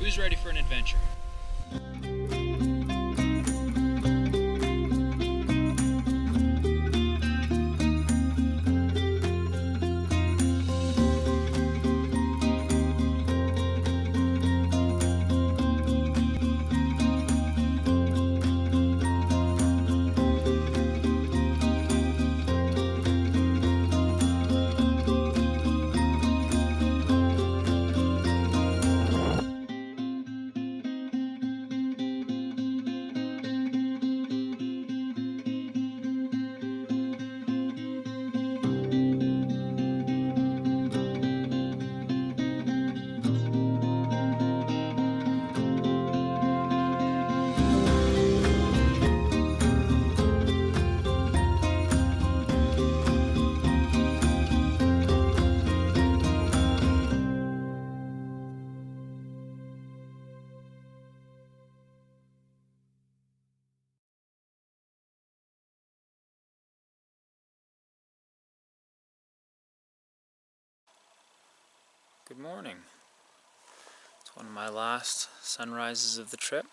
Who's ready for an adventure? Good morning. It's one of my last sunrises of the trip.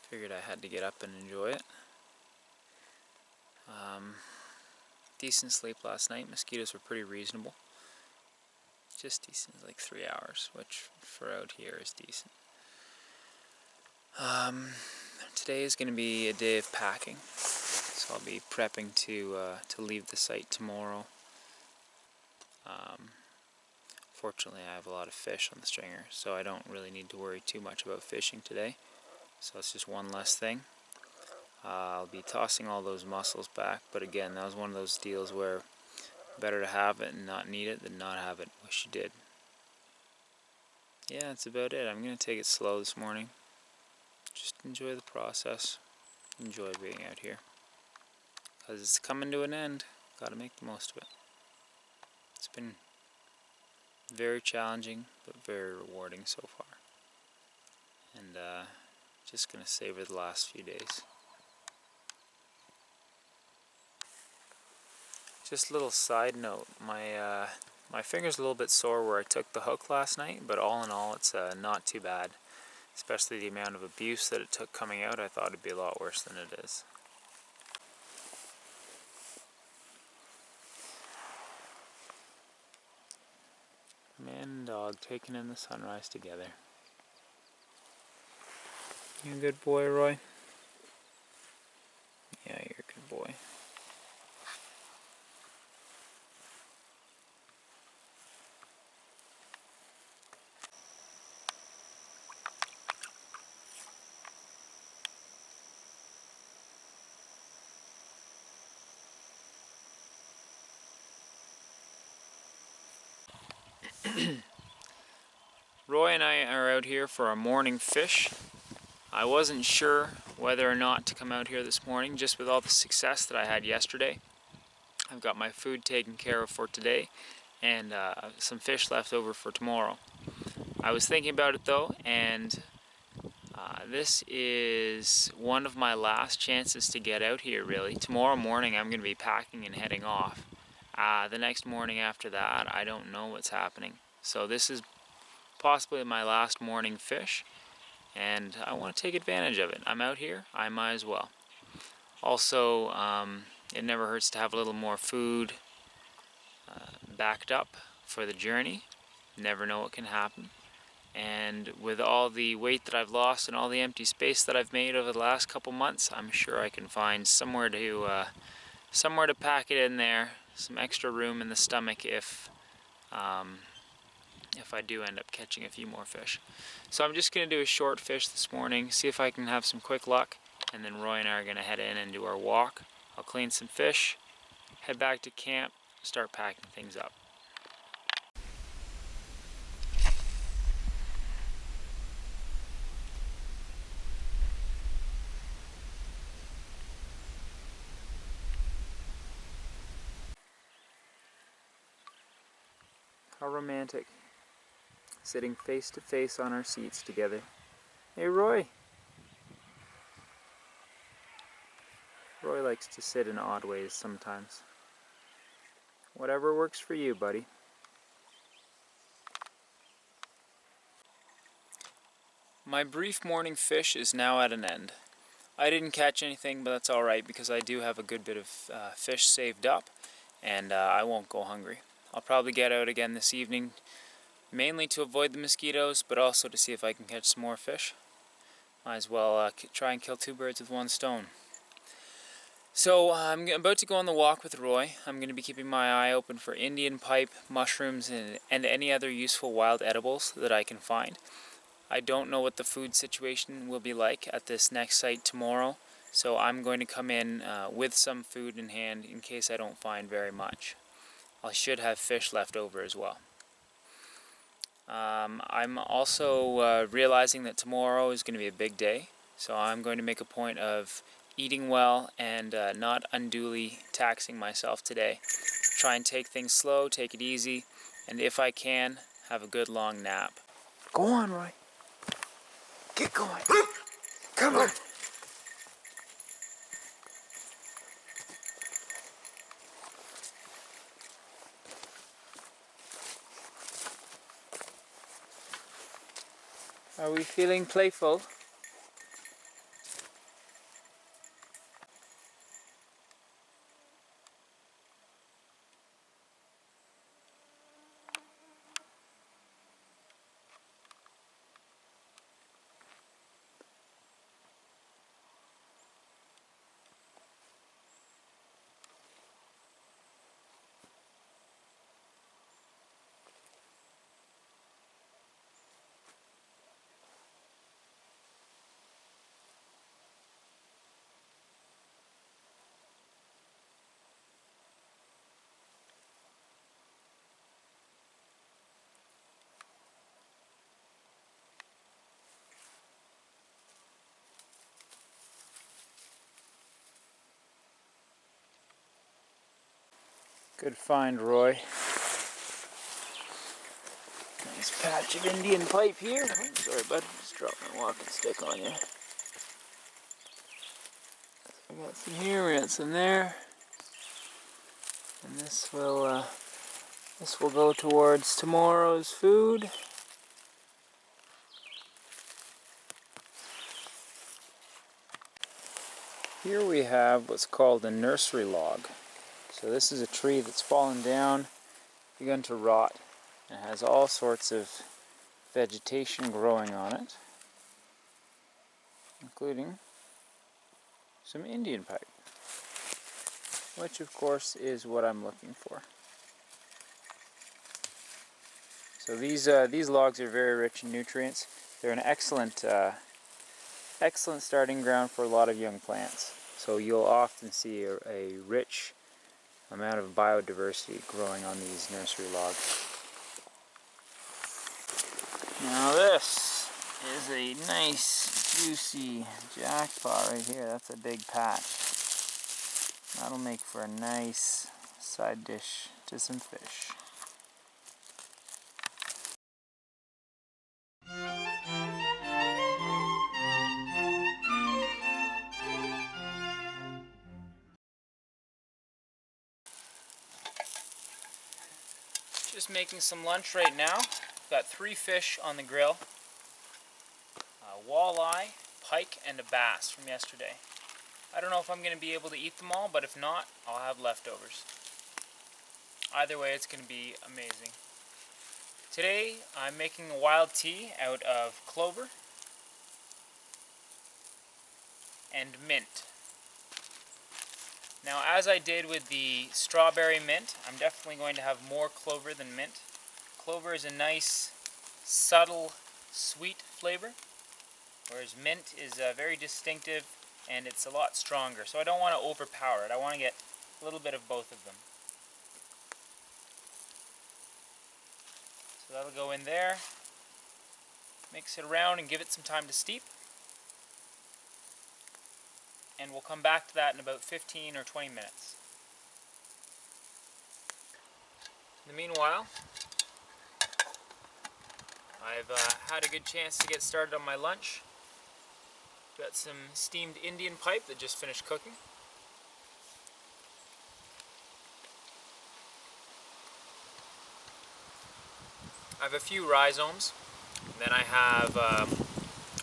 Figured I had to get up and enjoy it. Decent sleep last night. Mosquitoes were pretty reasonable. Just decent, like 3 hours, which for out here is decent. Today is going to be a day of packing, so I'll be prepping to leave the site tomorrow. Fortunately, I have a lot of fish on the stringer, so I don't really need to worry too much about fishing today. So it's just one less thing. I'll be tossing all those mussels back, but again, that was one of those deals where better to have it and not need it than not have it and wish you did. Yeah, that's about it. I'm going to take it slow this morning. Just enjoy the process. Enjoy being out here. Because it's coming to an end. Got to make the most of it. It's been very challenging, but very rewarding so far. And just going to savor the last few days. Just a little side note, my finger's a little bit sore where I took the hook last night, but all in all it's not too bad. Especially the amount of abuse that it took coming out, I thought it'd be a lot worse than it is. Man and dog taking in the sunrise together. You a good boy, Roy? Yeah, you're a good boy. Roy and I are out here for our morning fish. I wasn't sure whether or not to come out here this morning, just with all the success that I had yesterday. I've got my food taken care of for today and some fish left over for tomorrow. I was thinking about it though, and this is one of my last chances to get out here really. Tomorrow morning I'm going to be packing and heading off. The next morning after that, I don't know what's happening. So this is possibly my last morning fish, and I want to take advantage of it. I'm out here, I might as well. Also, it never hurts to have a little more food backed up for the journey. Never know what can happen. And with all the weight that I've lost and all the empty space that I've made over the last couple months, I'm sure I can find somewhere to pack it in there, some extra room in the stomach if I do end up catching a few more fish. So I'm just going to do a short fish this morning, see if I can have some quick luck, and then Roy and I are going to head in and do our walk. I'll clean some fish, head back to camp, start packing things up. How romantic. Sitting face to face on our seats together. Hey Roy! Roy likes to sit in odd ways sometimes. Whatever works for you, buddy. My brief morning fish is now at an end. I didn't catch anything, but that's alright because I do have a good bit of fish saved up, and I won't go hungry. I'll probably get out again this evening, mainly to avoid the mosquitoes, but also to see if I can catch some more fish. Might as well try and kill two birds with one stone. So I'm about to go on the walk with Roy. I'm going to be keeping my eye open for Indian pipe, mushrooms, and any other useful wild edibles that I can find. I don't know what the food situation will be like at this next site tomorrow, so I'm going to come in with some food in hand in case I don't find very much. I should have fish left over as well. I'm also realizing that tomorrow is going to be a big day, so I'm going to make a point of eating well and not unduly taxing myself today. Try and take things slow, take it easy, and if I can, have a good long nap. Go on, Roy. Get going. Come on. Are we feeling playful? Good find, Roy. Nice patch of Indian pipe here. Oh, sorry, bud. Just dropped my walking stick on you. We got some here, we got some there. And this will go towards tomorrow's food. Here we have what's called a nursery log. So this is a tree that's fallen down, begun to rot, and has all sorts of vegetation growing on it, including some Indian pipe, which of course is what I'm looking for. So these logs are very rich in nutrients. They're an excellent starting ground for a lot of young plants. So you'll often see a rich amount of biodiversity growing on these nursery logs. Now this is a nice juicy jackpot right here. That's a big patch. That'll make for a nice side dish to some fish. Just making some lunch right now. Got 3 fish on the grill. A walleye, pike, and a bass from yesterday. I don't know if I'm going to be able to eat them all, but if not, I'll have leftovers. Either way, it's going to be amazing. Today, I'm making a wild tea out of clover and mint. Now, as I did with the strawberry mint, I'm definitely going to have more clover than mint. Clover is a nice, subtle, sweet flavor, whereas mint is very distinctive and it's a lot stronger. So I don't want to overpower it. I want to get a little bit of both of them. So that'll go in there. Mix it around and give it some time to steep. And we'll come back to that in about 15 or 20 minutes. In the meanwhile, I've had a good chance to get started on my lunch. Got some steamed Indian pipe that just finished cooking. I have a few rhizomes. And then I have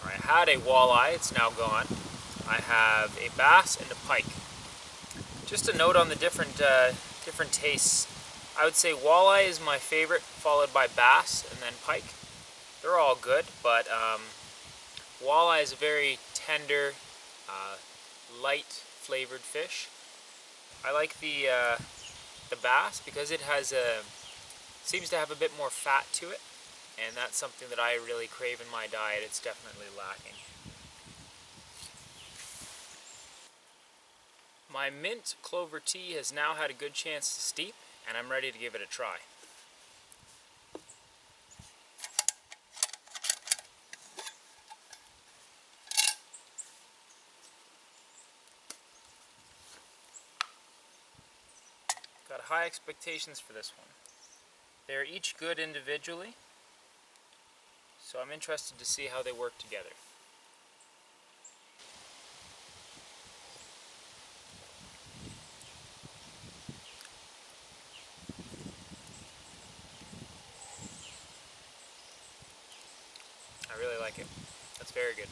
I had a walleye, it's now gone. I have a bass and a pike. Just a note on the different tastes. I would say walleye is my favorite, followed by bass and then pike. They're all good, but walleye is a very tender, light flavored fish. I like the bass because it has seems to have a bit more fat to it, and that's something that I really crave in my diet. It's definitely lacking. My mint clover tea has now had a good chance to steep, and I'm ready to give it a try. Got high expectations for this one. They're each good individually, so I'm interested to see how they work together. I really like it. That's very good.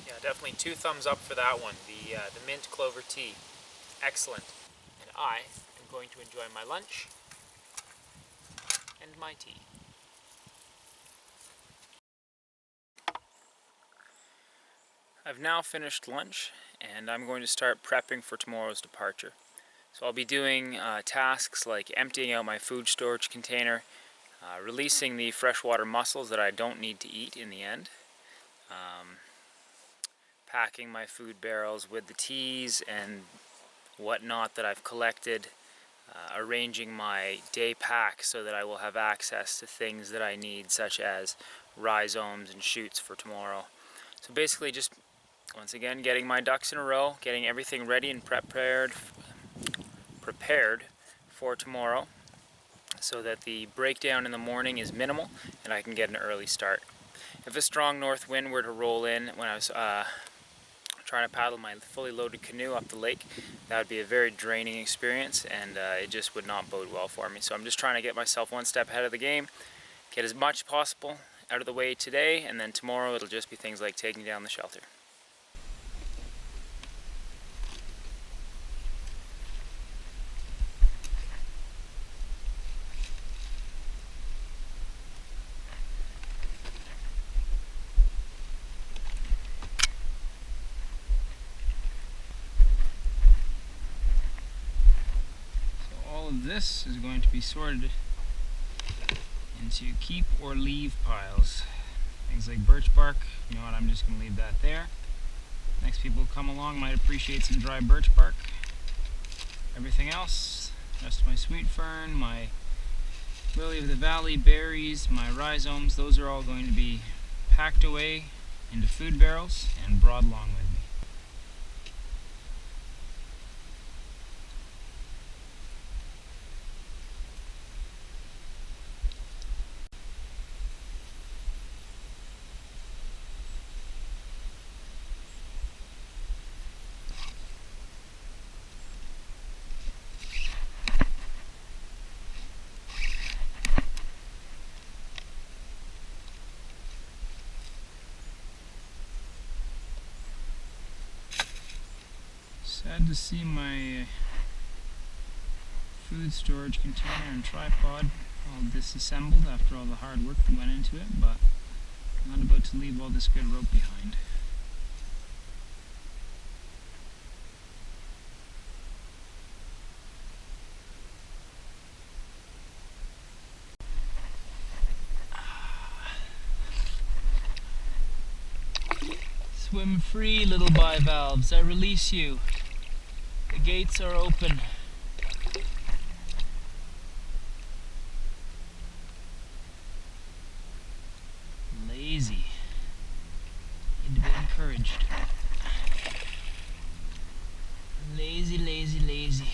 Yeah, definitely 2 thumbs up for that one. The mint clover tea. Excellent. And I am going to enjoy my lunch and my tea. I've now finished lunch, and I'm going to start prepping for tomorrow's departure. So I'll be doing tasks like emptying out my food storage container, releasing the freshwater mussels that I don't need to eat in the end, packing my food barrels with the teas and whatnot that I've collected, arranging my day pack so that I will have access to things that I need, such as rhizomes and shoots for tomorrow. So basically just, once again, getting my ducks in a row, getting everything ready and prepared for tomorrow so that the breakdown in the morning is minimal and I can get an early start. If a strong north wind were to roll in when I was trying to paddle my fully loaded canoe up the lake, that would be a very draining experience, and it just would not bode well for me. So I'm just trying to get myself one step ahead of the game, get as much possible out of the way today, and then tomorrow it'll just be things like taking down the shelter. This is going to be sorted into keep or leave piles. Things like birch bark, you know what, I'm just going to leave that there. Next people who come along might appreciate some dry birch bark. Everything else, rest of my sweet fern, my lily of the valley berries, my rhizomes, those are all going to be packed away into food barrels and brought along with me. Sad to see my food storage container and tripod all disassembled after all the hard work that went into it, but I'm not about to leave all this good rope behind. Swim free, little bivalves. I release you. The gates are open. Lazy. Need to be encouraged. Lazy, lazy, lazy.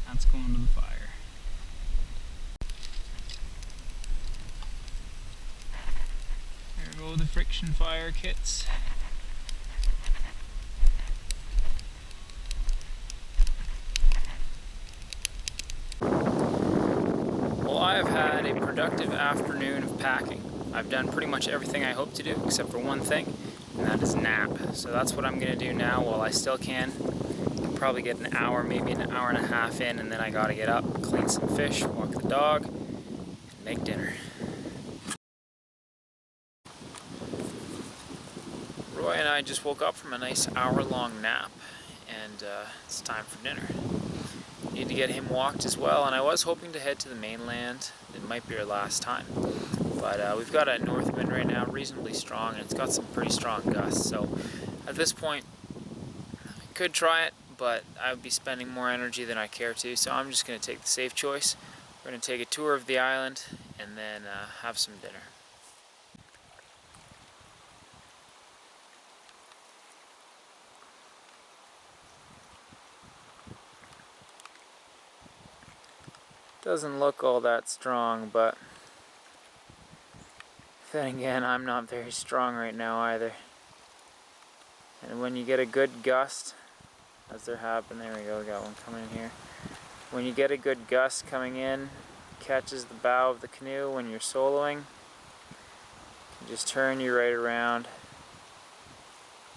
That's going to the fire. friction fire kits. Well, I have had a productive afternoon of packing. I've done pretty much everything I hope to do except for one thing, and that is nap. So that's what I'm going to do now while I still can. I'll probably get an hour, maybe an hour and a half in, and then I gotta get up, clean some fish, walk the dog, and make dinner. Roy and I just woke up from a nice hour-long nap, and it's time for dinner. Need to get him walked as well, and I was hoping to head to the mainland. It might be our last time. But we've got a north wind right now, reasonably strong, and it's got some pretty strong gusts. So at this point, I could try it, but I would be spending more energy than I care to. So I'm just going to take the safe choice. We're going to take a tour of the island and then have some dinner. Doesn't look all that strong, but then again, I'm not very strong right now either. And when you get a good gust, as there have been, there we go, we got one coming in here. When you get a good gust coming in, catches the bow of the canoe when you're soloing, you can just turn you right around.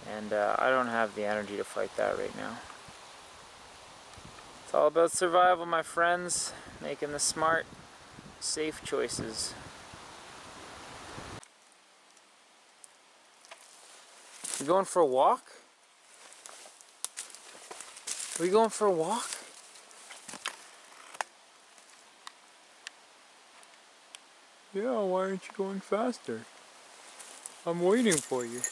And I don't have the energy to fight that right now. It's all about survival, my friends. Making the smart, safe choices. You going for a walk? Are we going for a walk? Yeah, why aren't you going faster? I'm waiting for you.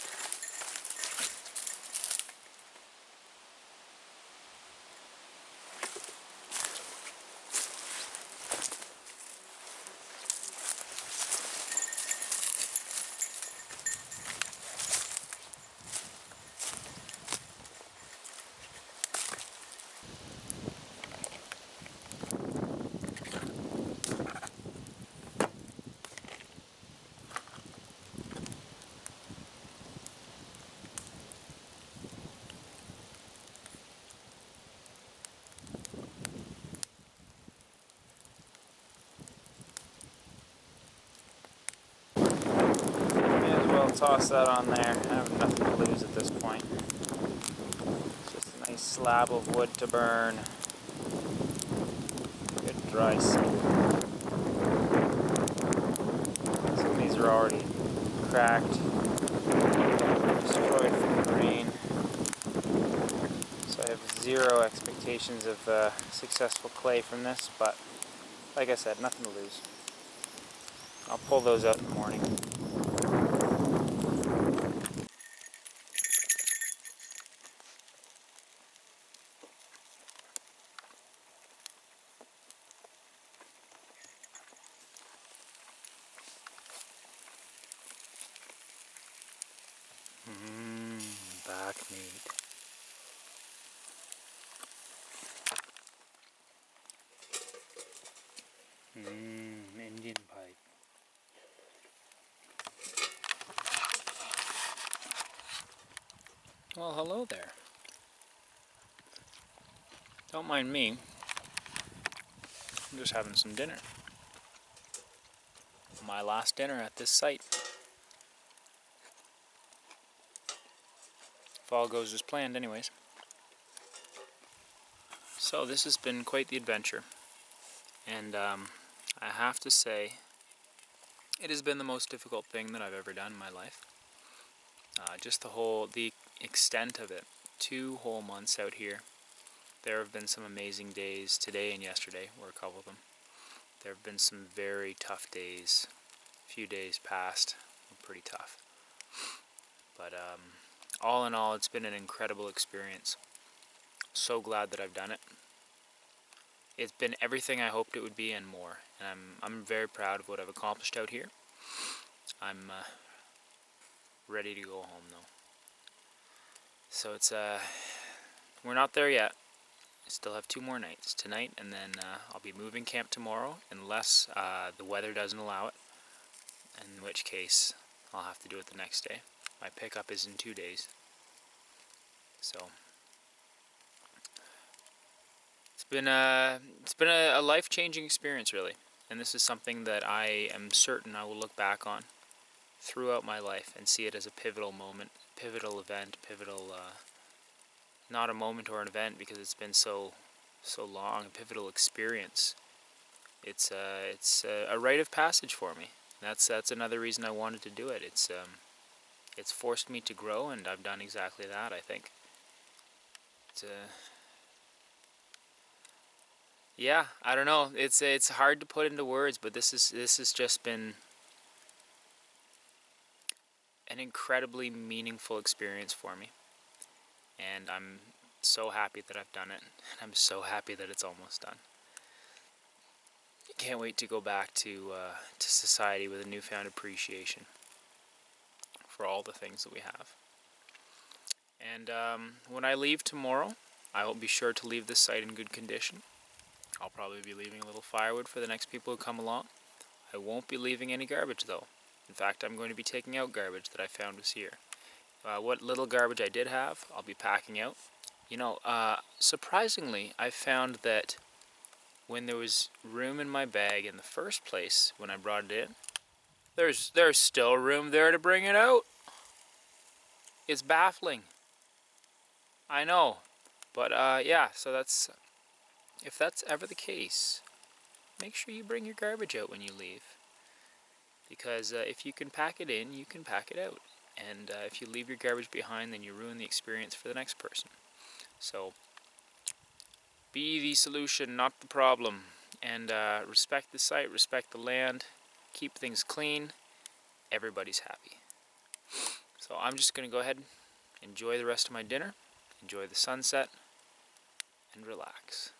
Toss that on there. I have nothing to lose at this point. It's just a nice slab of wood to burn. Good dry cedar. Some of these are already cracked, destroyed from the rain. So I have zero expectations of successful clay from this, but like I said, nothing to lose. I'll pull those out in the morning. Back meat. Indian pipe. Well, hello there. Don't mind me. I'm just having some dinner. My last dinner at this site. If all goes as planned anyways. So this has been quite the adventure. And I have to say, it has been the most difficult thing that I've ever done in my life. Just the extent of it. 2 whole months out here. There have been some amazing days. Today and yesterday were a couple of them. There have been some very tough days. A few days past were pretty tough. But all in all, it's been an incredible experience. So glad that I've done it. It's been everything I hoped it would be and more. And I'm very proud of what I've accomplished out here. I'm ready to go home though. So it's we're not there yet. I still have 2 more nights, tonight, and then I'll be moving camp tomorrow, unless the weather doesn't allow it, in which case I'll have to do it the next day. My pickup is in 2 days. So it's been a life-changing experience, really. And this is something that I am certain I will look back on throughout my life and see it as a pivotal moment, pivotal event, not a moment or an event because it's been so long, a pivotal experience. It's a rite of passage for me. That's another reason I wanted to do it. It's forced me to grow, and I've done exactly that, I think. Yeah, I don't know. It's hard to put into words, but this has just been an incredibly meaningful experience for me. And I'm so happy that I've done it. And I'm so happy that it's almost done. Can't wait to go back to society with a newfound appreciation for all the things that we have. And when I leave tomorrow, I will be sure to leave this site in good condition. I'll probably be leaving a little firewood for the next people who come along. I won't be leaving any garbage though. In fact, I'm going to be taking out garbage that I found was here. What little garbage I did have, I'll be packing out. You know, surprisingly, I found that when there was room in my bag in the first place, when I brought it in, there's still room there to bring it out. It's baffling. I know. But yeah, so if that's ever the case, make sure you bring your garbage out when you leave. Because if you can pack it in, you can pack it out. And if you leave your garbage behind, then you ruin the experience for the next person. So, be the solution, not the problem. And respect the site, respect the land, keep things clean. Everybody's happy. So I'm just going to go ahead and enjoy the rest of my dinner, enjoy the sunset, and relax.